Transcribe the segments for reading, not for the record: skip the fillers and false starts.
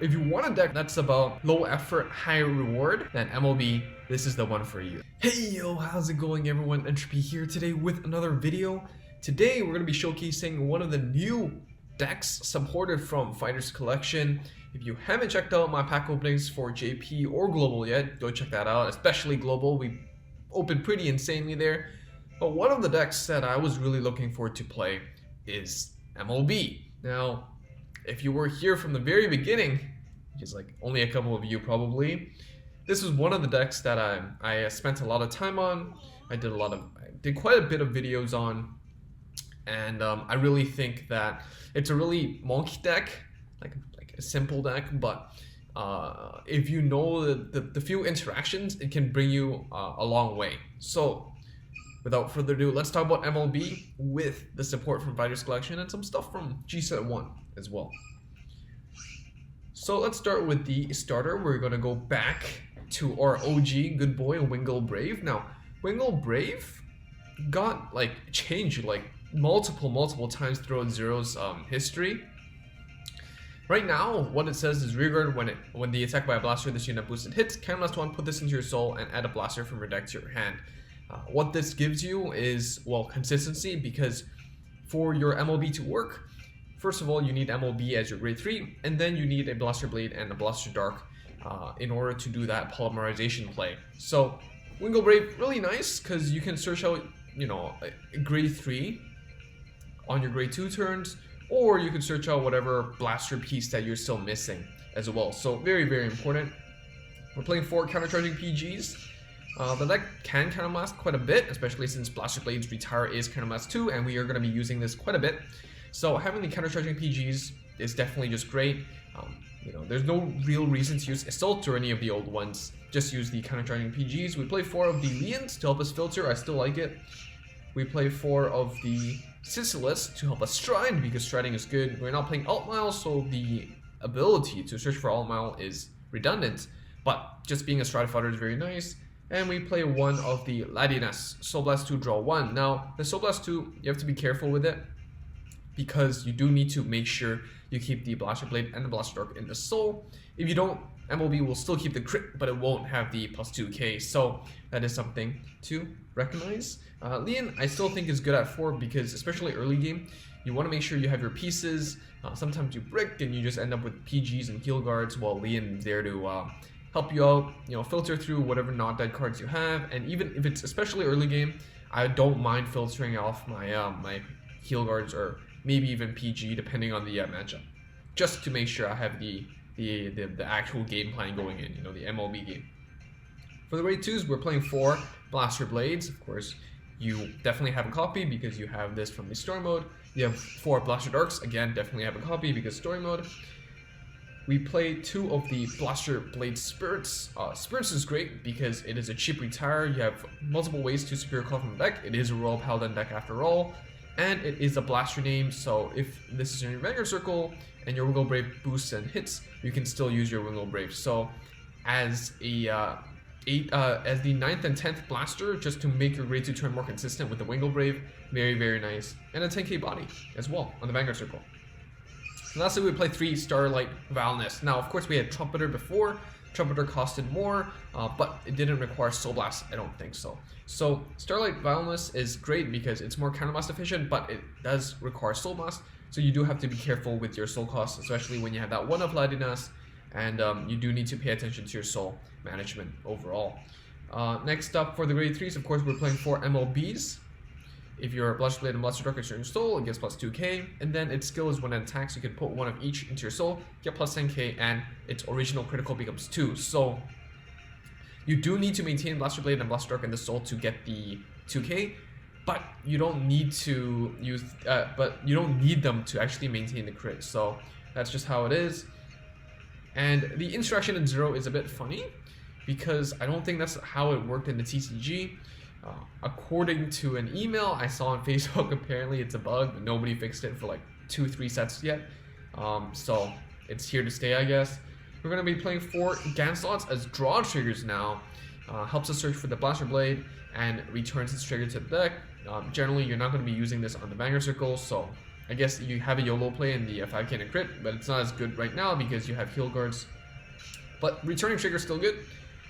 If you want a deck that's about low effort, high reward, then MLB, this is the one for you. Hey yo, how's it going everyone? Entropy here today with another video. Today we're going to be showcasing one of the new decks supported from Fighters Collection. If you haven't checked out my pack openings for JP or Global yet, go check that out, especially Global. We opened pretty insanely there. But one of the decks that I was really looking forward to play is MLB. Now, if you were here from the very beginning, which is like only a couple of you probably, this was one of the decks that I spent a lot of time on. I did quite a bit of videos on, and I really think that it's a really monkey deck, like a simple deck, but if you know the few interactions, it can bring you a long way. So without further ado, let's talk about MLB with the support from Fighters Collection and some stuff from G-Set 1 as well. So let's start with the starter. We're going to go back to our OG good boy, Wingull Brave. Now, Wingull Brave got changed multiple times throughout Zero's history. Right now, what it says is rearguard when the attack by a blaster, this unit boosted hits. Counter +1, put this into your soul and add a blaster from your deck to your hand. What this gives you is, well, consistency, because for your MLB to work, first of all, you need MLB as your grade 3, and then you need a Blaster Blade and a Blaster Dark in order to do that polymerization play. So, Wingull Brave, really nice, because you can search out, a grade 3 on your grade 2 turns, or you can search out whatever blaster piece that you're still missing as well. So, very, very important. We're playing 4 countercharging PGs. The deck can counterblast quite a bit, especially since Blaster Blade's retire is counterblast 2, and we are going to be using this quite a bit. So having the countercharging PGs is definitely just great. There's no real reason to use Assault or any of the old ones. Just use the countercharging PGs. We play 4 of the Leons to help us filter. I still like it. We play 4 of the Sisylis to help us stride, because striding is good. We're not playing Alt Mile, so the ability to search for Alt Mile is redundant. But just being a stride fighter is very nice. And we play 1 of the Ladinas, Soul Blast 2, draw 1. Now, the Soul Blast 2, you have to be careful with it, because you do need to make sure you keep the Blaster Blade and the Blaster Dark in the soul. If you don't, MLB will still keep the crit, but it won't have the +2k, so that is something to recognize. Leon, I still think is good at 4, because especially early game, you want to make sure you have your pieces. Sometimes you brick and you just end up with PGs and heal guards, while Leon is there to help you out, filter through whatever not dead cards you have. And even if it's especially early game, I don't mind filtering off my my heal guards, or maybe even PG, depending on the matchup, just to make sure I have the actual game plan going in, the MLB game. For the grade 2s, we're playing 4 Blaster Blades. Of course, you definitely have a copy because you have this from the story mode. You have 4 Blaster Darks, again, definitely have a copy because story mode. We play 2 of the Blaster Blade Spirits. Spirits is great because it is a cheap retire. You have multiple ways to superior call from the deck. It is a Royal Paladin deck after all. And it is a blaster name, so if this is in your Vanguard circle and your Wingull Brave boosts and hits, you can still use your Wingull Brave. So as the 9th and 10th blaster, just to make your grade 2 turn more consistent with the Wingull Brave, very, very nice. And a 10k body as well on the Vanguard circle. And lastly, we play 3 Starlight Vileness. Now, of course, we had Trumpeter before. Trumpeter costed more, but it didn't require Soul Blast, I don't think so. So Starlight Vileness is great because it's more counterblast efficient, but it does require Soul Blast, so you do have to be careful with your soul costs, especially when you have that 1 of Ladinas, and you do need to pay attention to your soul management overall. Next up, for the grade 3s, of course, we're playing 4 MLBs. If you're a Blaster Blade and Blaster Dark is your soul, it gets +2k, and then its skill is when it attacks, you can put 1 of each into your soul, get +10k, and its original critical becomes 2. So you do need to maintain Blaster Blade and Blaster Dark in the soul to get the 2k, but you don't need to use, you don't need them to actually maintain the crit. So that's just how it is. And the interaction in Zero is a bit funny, because I don't think that's how it worked in the TCG. According to an email I saw on Facebook, apparently it's a bug, but nobody fixed it for like 2-3 sets yet. So it's here to stay, I guess. We're going to be playing 4 GAN slots as draw triggers now. Helps us search for the Blaster Blade and returns its trigger to the deck. Generally, you're not going to be using this on the Vanguard circle, so I guess you have a YOLO play in the 5k and a crit, but it's not as good right now because you have heal guards. But returning trigger is still good.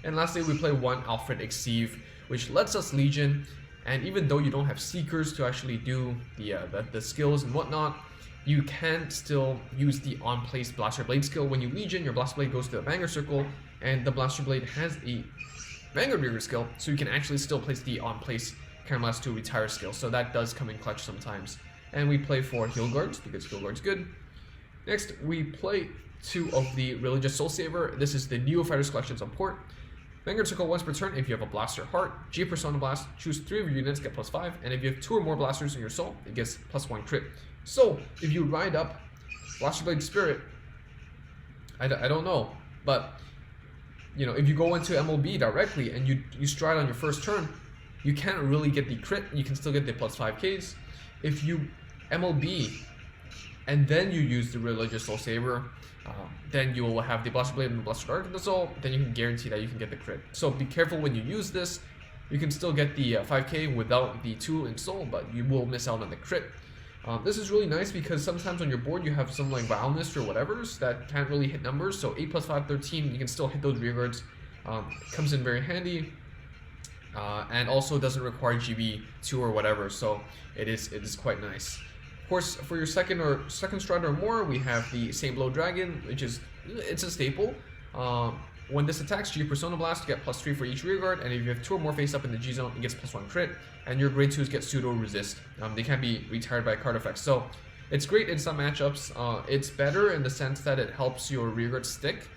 And lastly, we play 1 Alfred Exceed, which lets us Legion. And even though you don't have Seekers to actually do the skills and whatnot, you can still use the on-place Blaster Blade skill. When you Legion, your Blaster Blade goes to the Vanguard circle, and the Blaster Blade has a Vanguard Reaver skill, so you can actually still place the on-place Caramelis to retire skill. So that does come in clutch sometimes. And we play 4 Heal Guards, because Heal Guard's good. Next, we play 2 of the Religious Soul Saver. This is the Neo Fighters Collection support. Vanguard circle once per turn if you have a Blaster Heart. G Persona Blast, choose 3 of your units, get +5. And if you have 2 or more Blasters in your soul, it gets +1 crit. So, if you ride up Blaster Blade Spirit, I don't know, but you know, if you go into MLB directly and you stride on your first turn, you can't really get the crit. You can still get the +5Ks. If you MLB and then you use the Religious Soul Saver, then you will have the Blaster Blade and the Blaster Dart in the soul. Then you can guarantee that you can get the crit. So be careful when you use this. You can still get the 5k without the 2 in soul, but you will miss out on the crit. This is really nice because sometimes on your board you have some like Vileness or whatever's that can't really hit numbers. So 8 + 5, 13, you can still hit those rear guards. Comes in very handy. And also doesn't require GB2 or whatever, so it is quite nice. Of course, for your second strider or more, we have the Saint Blow Dragon, which is it's a staple. When this attacks, G Persona Blast, you get +3 for each rear guard, and if you have 2 or more face up in the G zone, it gets +1 crit. And your grade 2s get pseudo resist. They can be retired by card effects. So it's great in some matchups. It's better in the sense that it helps your rear guard stick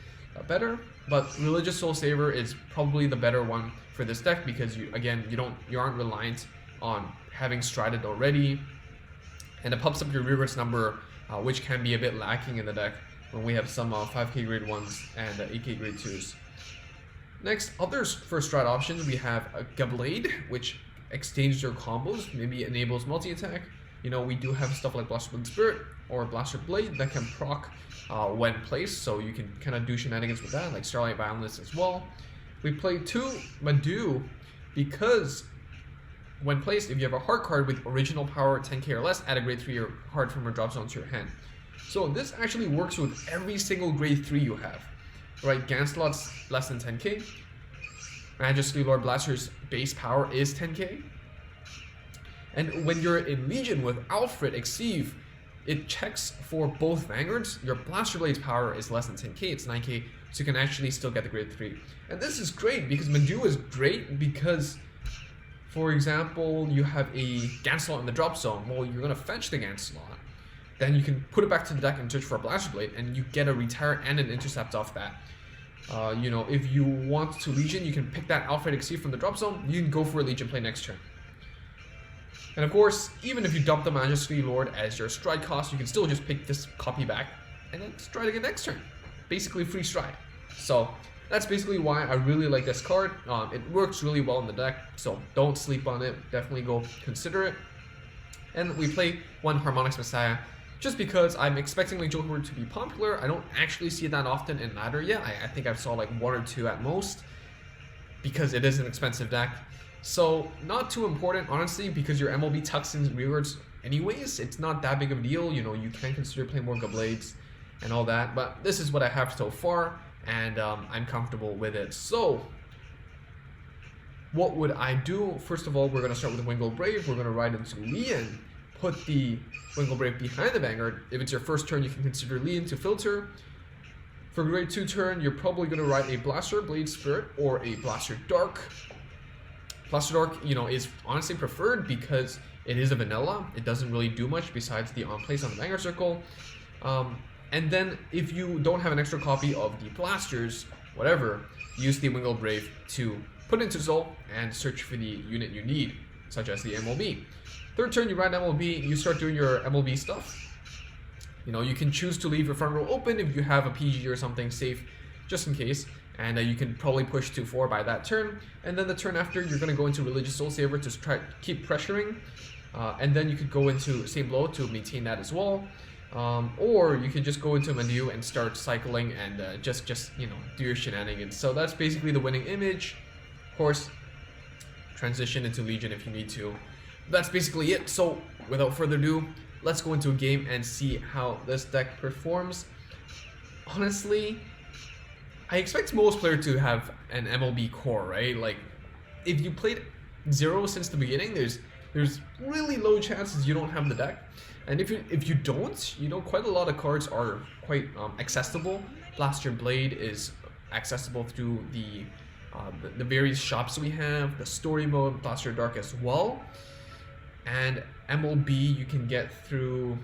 better. But Religious Soul Saver is probably the better one for this deck because you aren't reliant on having strided already, and it pumps up your rear guards number, which can be a bit lacking in the deck when we have some 5k grade 1s and 8k grade 2s. Next, other first stride options, we have a Gablade, which exchanges your combos, maybe enables multi-attack. You know, we do have stuff like Blaster Blade Spirit or Blaster Blade that can proc when placed, so you can kind of do shenanigans with that, like Starlight Violence as well. We play 2 Madu because when placed, if you have a heart card with original power 10k or less, add a grade 3 heart from your drop zone to your hand. So this actually works with every single grade 3 you have, right? Ganslot's less than 10k. Majesty Lord Blaster's base power is 10k. And when you're in Legion with Alfred Exceed, it checks for both Vanguards. Your Blaster Blade's power is less than 10k, it's 9k, so you can actually still get the grade 3. And this is great because Madu is great because, for example, you have a Ganslot in the drop zone. Well, you're going to fetch the Ganslot. Then you can put it back to the deck and search for a Blaster Blade, and you get a retire and an intercept off that. You know, if you want to Legion, you can pick that Alfred Exceed from the drop zone. You can go for a Legion play next turn. And of course, even if you dump the Majesty Lord as your stride cost, you can still just pick this copy back and then stride again next turn. Basically free stride. So that's basically why I really like this card. It works really well in the deck, so don't sleep on it. Definitely go consider it. And we play 1 Harmonics Messiah just because I'm expecting Link Joker to be popular. I don't actually see that often in ladder yet. I think I've saw like 1 or 2 at most because it is an expensive deck. So not too important, honestly, because your MLB tucks in rearwards anyways. It's not that big of a deal. You know, you can consider playing more Gablades and all that, but this is what I have so far, and I'm comfortable with it. So what would I do? First of all, we're going to start with Wingle Brave. We're going to ride into Lian, put the Wingle Brave behind the Vanguard. If it's your first turn, you can consider Lian to filter. For grade 2 turn, you're probably going to ride a Blaster Blade Spirit or a Blaster Dark. Blaster Dark, you know, is honestly preferred because it is a vanilla. It doesn't really do much besides the on-place on the Vanguard circle. And then if you don't have an extra copy of the Blasters, whatever, use the Wingle Brave to put it into Soul and search for the unit you need, such as the MLB. Third turn, you ride MLB, you start doing your MLB stuff. You know, you can choose to leave your front row open if you have a PG or something safe, just in case. And you can probably push to 4 by that turn. And then the turn after, you're going to go into Religious Soul Saver to try to keep pressuring. And then you could go into Saint Blow to maintain that as well. Or you could just go into Manu and start cycling and just you know, do your shenanigans. So that's basically the winning image. Of course, transition into Legion if you need to. That's basically it. So without further ado, let's go into a game and see how this deck performs. Honestly, I expect most players to have an MLB core, right? Like, if you played 0 since the beginning, there's really low chances you don't have the deck. And if you don't, you know, quite a lot of cards are quite accessible. Blaster Blade is accessible through the various shops we have, the story mode, Blaster Dark as well. And MLB you can get through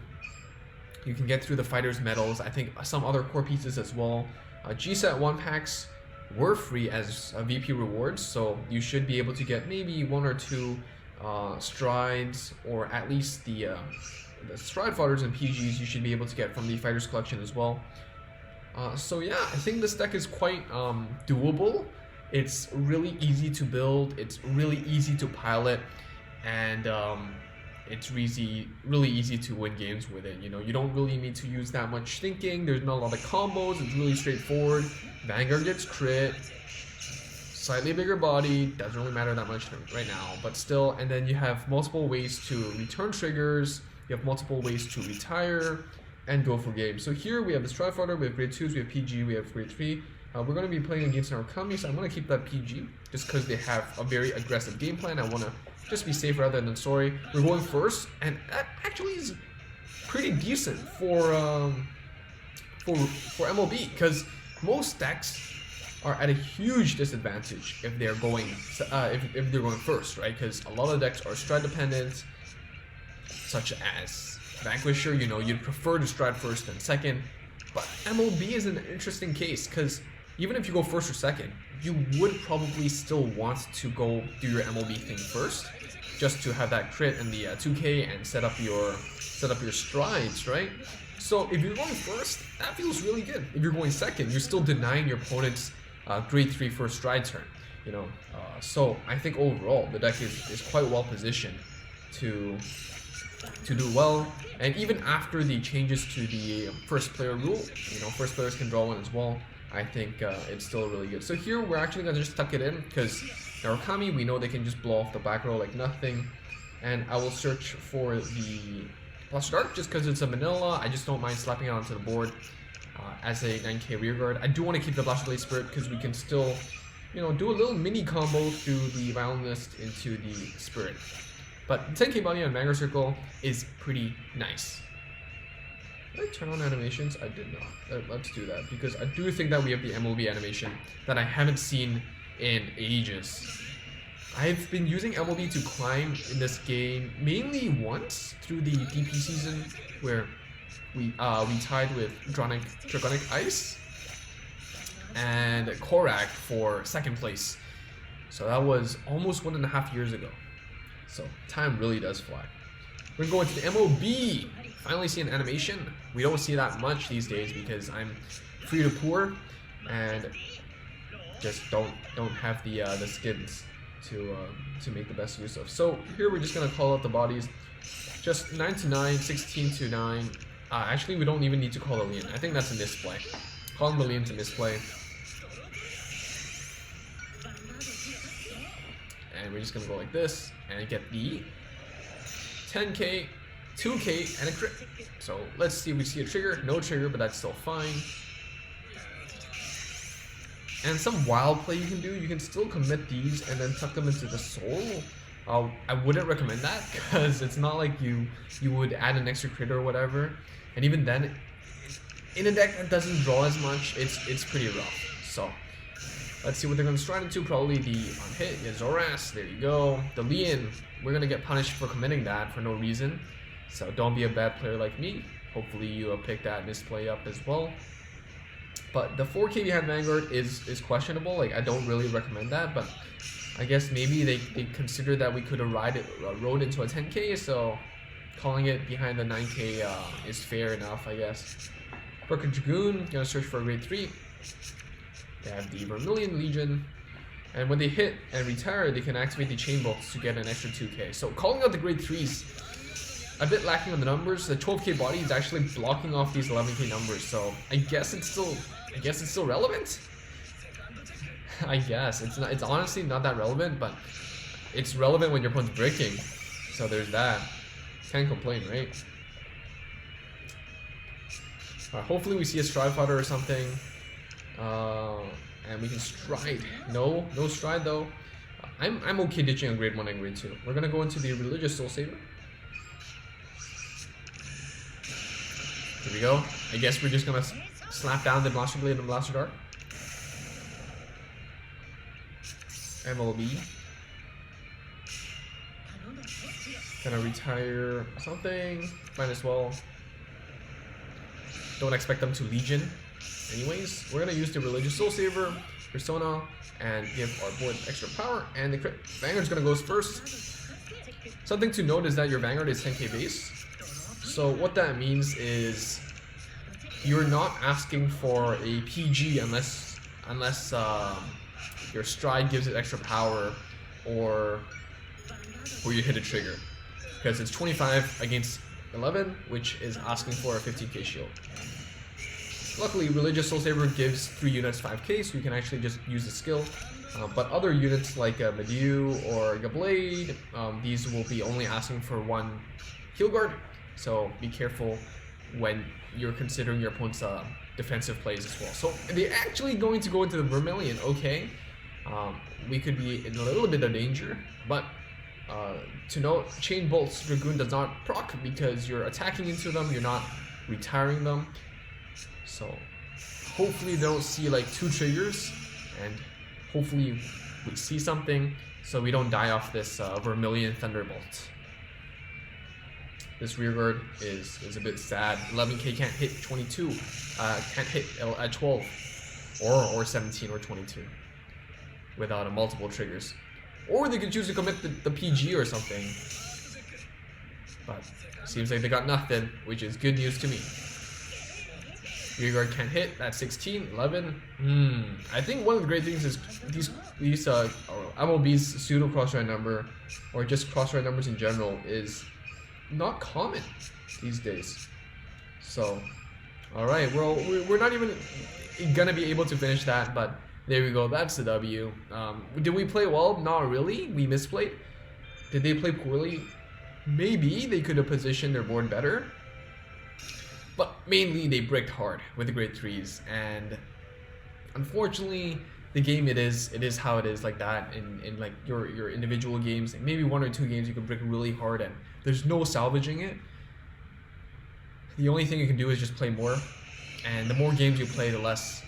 the fighters medals. I think some other core pieces as well. G-Set 1 packs were free as VP rewards, so you should be able to get maybe 1 or 2 strides, or at least the stride fighters and PGs you should be able to get from the fighters collection as well. So yeah, I think this deck is quite doable. It's really easy to build, it's really easy to pilot, and it's really easy to win games with it. You know, you don't really need to use that much thinking. There's not a lot of combos. It's really straightforward. Vanguard gets crit, slightly bigger body, doesn't really matter that much right now, but still. And then you have multiple ways to return triggers. You have multiple ways to retire and go for games. So here we have the Stride Fighter, we have grade 2s, we have PG, we have grade 3. We're going to be playing against an Origami, so I'm going to keep that PG just because they have a very aggressive game plan. I want to just be safe rather than sorry. We're going first, and that actually is pretty decent for MLB, because most decks are at a huge disadvantage if they're going if they're going first, right? Because a lot of decks are stride dependent, such as Vanquisher. You know, you'd prefer to stride first than second, but MLB is an interesting case because even if you go first or second, you would probably still want to go do your MLB thing first, just to have that crit and the 2K and set up your strides, right? So if you're going first, that feels really good. If you're going second, you're still denying your opponent's grade 3 first stride turn, you know. So I think overall the deck is quite well positioned to do well. And even after the changes to the first player rule, you know, first players can draw one as well. I think it's still really good. So here we're actually gonna just tuck it in because Origami, we know they can just blow off the back row like nothing. And I will search for the Blaster Dark just because it's a vanilla. I just don't mind slapping it onto the board as a 9k rearguard. I do want to keep the Blaster Blade Spirit because we can still, you know, do a little mini combo through the Violinist into the Spirit. But 10k body on Vanguard Circle is pretty nice. Did I turn on animations? I did not. Let's do that because I do think that we have the MLB animation that I haven't seen in ages. I've been using MLB to climb in this game mainly once through the DP season where we tied with Draconic Ice and Korak for second place. So that was almost 1.5 years ago. So time really does fly. We're going to the MLB. Finally see an animation. We don't see that much these days because I'm free to poor and just don't have the skins to make the best use of. So here we're just gonna call out the bodies. Just 9 to 9, 16 to 9. Actually, we don't even need to call the Leon. I think that's a misplay. Calling the Leon's a misplay. And we're just gonna go like this and get the 10k, 2k, and a crit. So let's see if we see a trigger. No trigger, but that's still fine. And some wild play you can do, you can still commit these and then tuck them into the soul. I wouldn't recommend that because it's not like you would add an extra crit or whatever. And even then, in a deck that doesn't draw as much, it's pretty rough. So let's see what they're going to stride into. Probably the on hit, yeah, Zoras, there you go. The Leon, we're going to get punished for committing that for no reason. So don't be a bad player like me. Hopefully you pick that misplay up as well. But the 4k behind Vanguard is questionable. Like, I don't really recommend that, but I guess maybe they consider that we could have rode into a 10k, so calling it behind the 9k is fair enough, I guess. Broken Dragoon, gonna search for a grade 3. They have the Vermilion Legion, and when they hit and retire, they can activate the Chain Bolts to get an extra 2k. So calling out the grade 3s, a bit lacking on the numbers. The 12k body is actually blocking off these 11k numbers, so I guess it's still relevant. I guess it's honestly not that relevant, but it's relevant when your opponent's breaking. So there's that. Can't complain, right? Hopefully we see a stride fighter or something. And we can stride. No stride though. I'm okay ditching a grade 1 and grade 2. We're gonna go into the religious soul saver. Here we go. I guess we're just gonna slap down the blaster blade and blaster dart. MLB. Gonna retire something. Might as well. Don't expect them to Legion. Anyways, we're gonna use the religious soul saver, persona, and give our board extra power. And the Vanguard's gonna go first. Something to note is that your Vanguard is 10k base. So what that means is you're not asking for a PG unless your stride gives it extra power or you hit a trigger, because it's 25 against 11, which is asking for a 15k shield. Luckily, Religious Soul Saver gives 3 units 5k, so you can actually just use the skill. But other units like Medu or Blade, these will be only asking for 1 heal guard, so be careful when you're considering your opponent's defensive plays as well. So they're actually going to go into the Vermilion, okay. We could be in a little bit of danger, but to note, Chain Bolt's Dragoon does not proc because you're attacking into them, you're not retiring them. So hopefully they don't see like 2 triggers, and hopefully we see something so we don't die off this Vermilion Thunderbolt. This rearguard is a bit sad. 11k can't hit 22, can't hit at 12 or 17 or 22 without multiple triggers. Or they could choose to commit the PG or something. But seems like they got nothing, which is good news to me. Rearguard can't hit, that's 16, 11. I think one of the great things is these MLB's pseudo cross-ride number, or just cross-ride numbers in general, is not common these days. So, alright, well, we're not even gonna be able to finish that, but there we go, that's the W. Did we play well? Not really, we misplayed. Did they play poorly? Maybe they could have positioned their board better. But mainly they bricked hard with the grade 3s, and unfortunately the game it is how it is, like that in like your individual games. Like maybe 1 or 2 games you can brick really hard and there's no salvaging it. The only thing you can do is just play more, and the more games you play, the less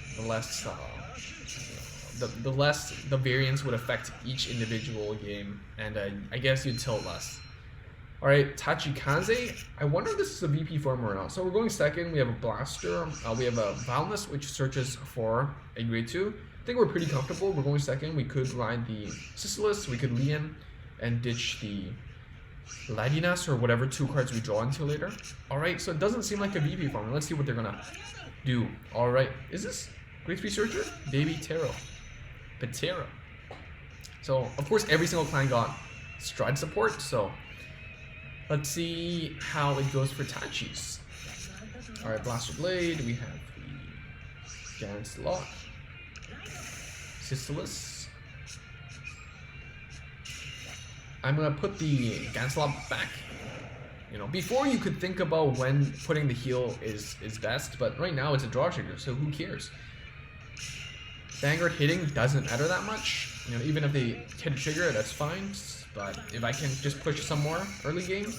the variance would affect each individual game, and I guess you'd tilt less. Alright, Tachikaze. I wonder if this is a VP form or not. So we're going second. We have a Blaster. We have a Valnus, which searches for a grade 2. I think we're pretty comfortable. We're going second. We could ride the Sisylis. We could Lian and ditch the Ladinas or whatever 2 cards we draw into later. Alright, so it doesn't seem like a VP form. Let's see what they're going to do. Alright, is this grade 3 Searcher? Baby Taro. Patera. So, of course, every single clan got stride support, so let's see how it goes for Tachi's. Alright, Blaster Blade, we have the Ganslot, Sisylis. I'm gonna put the Ganslot back. You know, before you could think about when putting the heal is best, but right now it's a draw trigger, so who cares? Vanguard hitting doesn't matter that much. You know, even if they hit a trigger, that's fine. But if I can just push some more early game,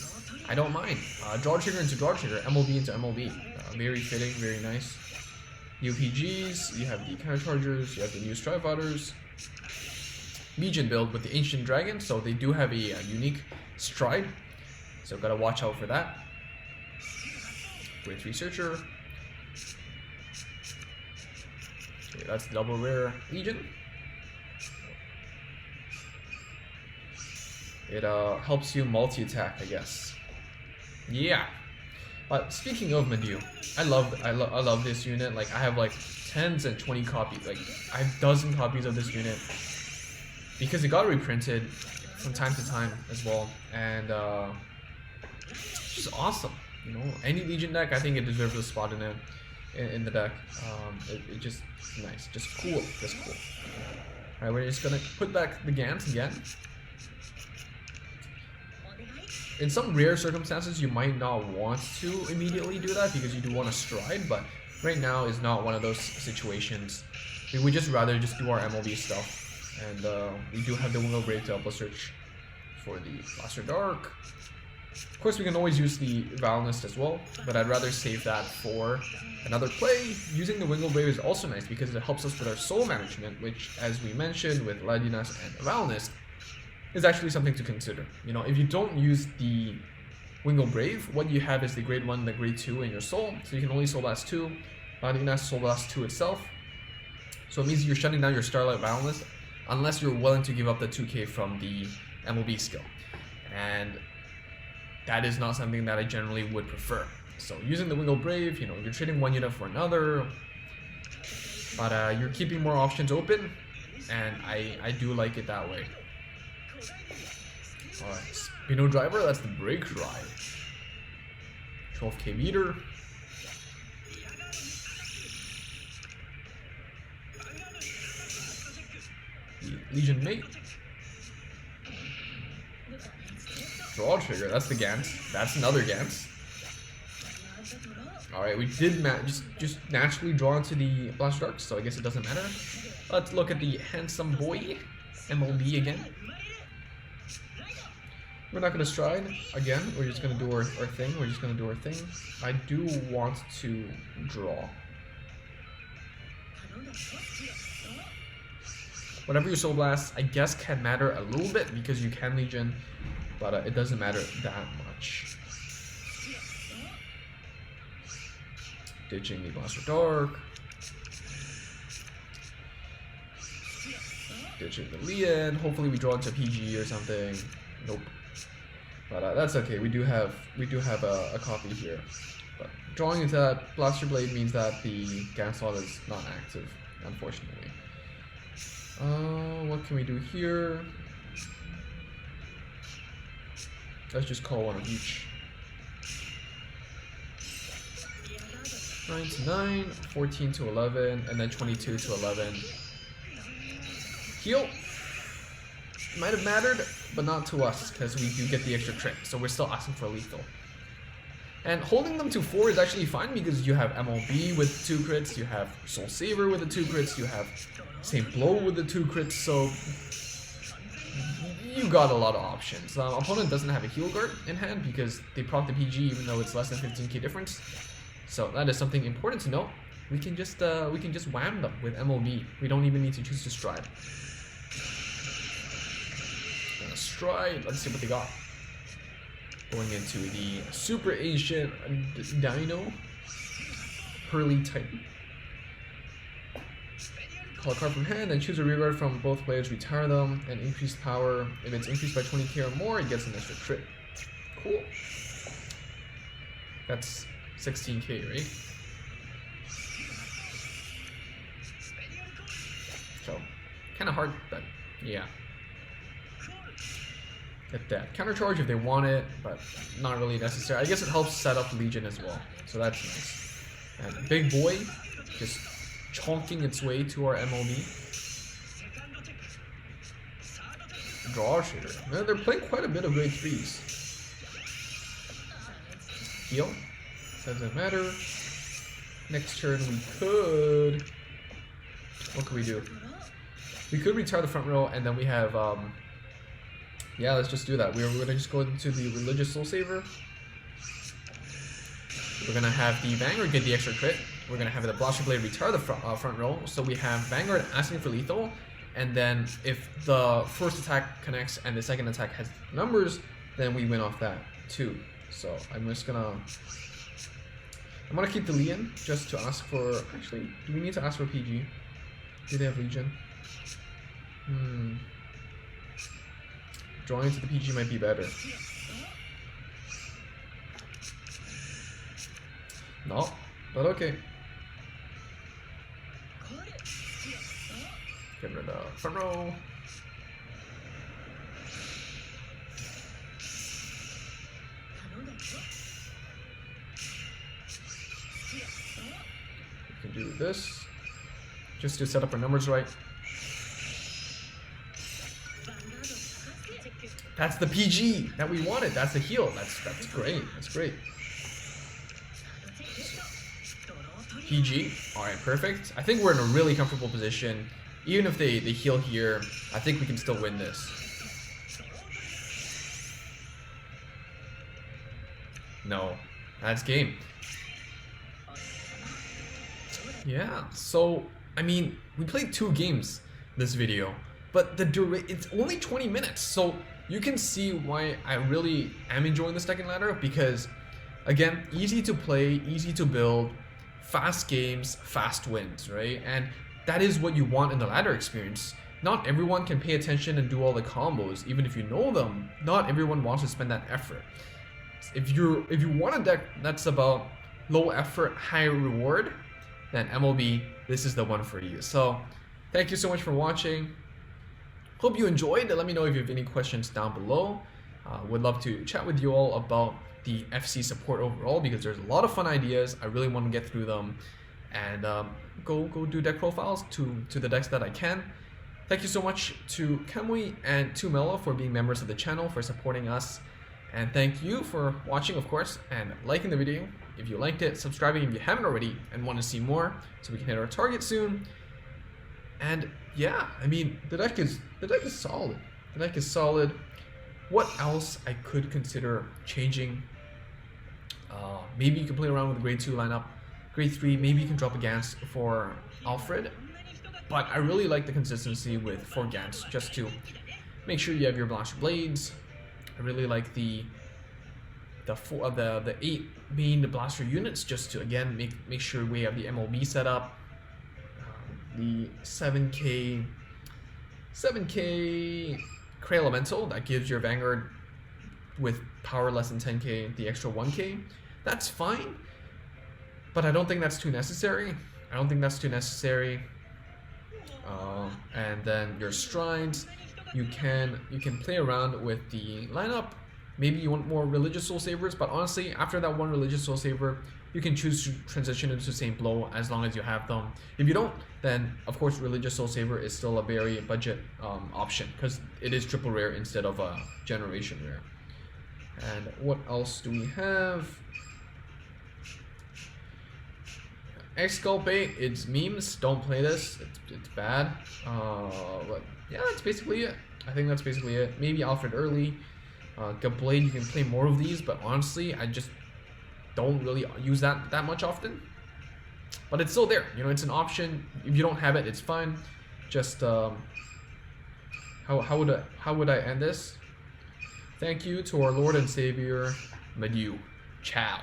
I don't mind. Draw trigger into draw trigger, MLB into MLB. Very fitting, very nice. UPGs, you have the counterchargers, you have the new stride fighters. Legion build with the ancient dragon, so they do have a unique stride, so gotta watch out for that. Grade 3 Searcher. Okay, that's double rare Legion. It helps you multi-attack, I guess. Yeah. But speaking of Medu, I love this unit. Like I have like 10s and 20 copies. Like I have dozen copies of this unit because it got reprinted from time to time as well, and it's just awesome. You know, any Legion deck, I think it deserves a spot in the deck. It just nice, just cool, just cool. All right, we're just gonna put back the Gans again. In some rare circumstances, you might not want to immediately do that because you do want to stride, but right now is not one of those situations. We would just rather just do our MLB stuff, and we do have the Window Brave to help us search for the Blaster Dark. Of course, we can always use the Violinist as well, but I'd rather save that for another play. Using the Wingle Brave is also nice because it helps us with our soul management, which, as we mentioned with Ladinas and Violinist, is actually something to consider. You know, if you don't use the Wingle Brave, what you have is the grade 1 and the grade 2 in your soul, so you can only soul blast 2. Ladinas soul blast 2 itself, so it means you're shutting down your Starlight Violinist unless you're willing to give up the 2k from the MLB skill, and that is not something that I generally would prefer. So using the Wingle Brave, you know, you're trading one unit for another, but you're keeping more options open, and I do like it that way. Alright, Spino Driver, that's the Break Ride. 12k meter. The Legion Mate. Draw Trigger, that's the Gantz. That's another Gantz. Alright, we did just naturally draw into the Blaster Dark, so I guess it doesn't matter. Let's look at the handsome boy, MLB again. We're not going to stride again, we're just going to do our thing, I do want to draw. Whatever your Soul Blast, I guess, can matter a little bit because you can Legion, but it doesn't matter that much. Ditching the Blaster Dark. Ditching the Lian. Hopefully we draw into PG or something. Nope. But that's okay. We do have a copy here. But drawing into that Blaster Blade means that the Ganslot is not active, unfortunately. What can we do here? Let's just call one of each. 9 to 9, 14 to 11, and then 22 to 11. Heal. Might have mattered, but not to us, because we do get the extra crit, so we're still asking for lethal. And holding them to 4 is actually fine because you have MLB with 2 crits, you have Soul Saver with the 2 crits, you have Saint Blow with the 2 crits, so you got a lot of options. Opponent doesn't have a Heal Guard in hand because they proc the PG even though it's less than 15k difference. So that is something important to note. We can just wham them with MLB. We don't even need to choose to stride. Stride. Let's see what they got. Going into the Super Ancient Dino Hurley Titan. Call a card from hand and choose a rearguard from both players, retire them, and increase power. If it's increased by 20k or more, it gets an extra crit. Cool. That's 16k, right? So, kind of hard, but yeah. Get that counter charge if they want it, but not really necessary. I guess it helps set up Legion as well, so that's nice. And Big Boy just chonking its way to our MLB. Draw Trigger. Man, they're playing quite a bit of grade 3s. Heal. Doesn't matter. Next turn we could... What could we do? We could retire the front row and then we have... Yeah, let's just do that. We're going to just go into the Religious Soul Saver. We're going to have the Vanguard get the extra crit. We're going to have the Blaster Blade retire the front row. So we have Vanguard asking for lethal. And then if the first attack connects and the second attack has numbers, then we win off that too. So I'm just going to... I'm going to keep the Lian just to ask for... Actually, do we need to ask for PG? Do they have Legion? Drawing into the PG might be better. No, but okay. Get rid of front row. We can do this just to set up our numbers right. That's the PG that we wanted. That's the heal. That's great. That's great. PG. Alright, perfect. I think we're in a really comfortable position. Even if they heal here, I think we can still win this. No. That's game. Yeah, so, I mean, we played 2 games this video, but it's only 20 minutes, so you can see why I really am enjoying the second ladder, because, again, easy to play, easy to build, fast games, fast wins, right? And that is what you want in the ladder experience. Not everyone can pay attention and do all the combos, even if you know them. Not everyone wants to spend that effort. If you want a deck that's about low effort, high reward, then MLB, this is the one for you. So, thank you so much for watching. Hope you enjoyed. Let me know if you have any questions down below. Would love to chat with you all about the FC support overall, because there's a lot of fun ideas. I really want to get through them and go do deck profiles to the decks that I can. Thank you so much to Kamui and to Mela for being members of the channel, for supporting us. And thank you for watching, of course, and liking the video if you liked it, subscribing if you haven't already and want to see more, so we can hit our target soon. And yeah, I mean, the deck is solid. The deck is solid. What else I could consider changing? Maybe you can play around with the grade 2 lineup. Grade 3, maybe you can drop a Gans for Alfred. But I really like the consistency with 4 Gans, just to make sure you have your Blaster Blades. I really like the 8 main Blaster units, just to again make sure we have the MLB set up. The 7k Cray Elemental that gives your Vanguard with power less than 10k the extra 1k. That's fine, but I don't think that's too necessary. And then your Strides, you can play around with the lineup. Maybe you want more Religious Soul Savers, but honestly, after that one Religious Soul Saver, you can choose to transition into Saint Blow as long as you have them. If you don't, then of course Religious Soul Saver is still a very budget option, because it is triple rare instead of a generation rare. And what else do we have? Exculpate, it's memes, don't play this, it's bad. But yeah, that's basically it. I think that's basically it. Maybe Alfred early. Blade, you can play more of these, but honestly, I just don't really use that much often. But it's still there, you know, it's an option. If you don't have it, it's fine. Just how would I end this? Thank you to our Lord and Savior, Madu. Ciao.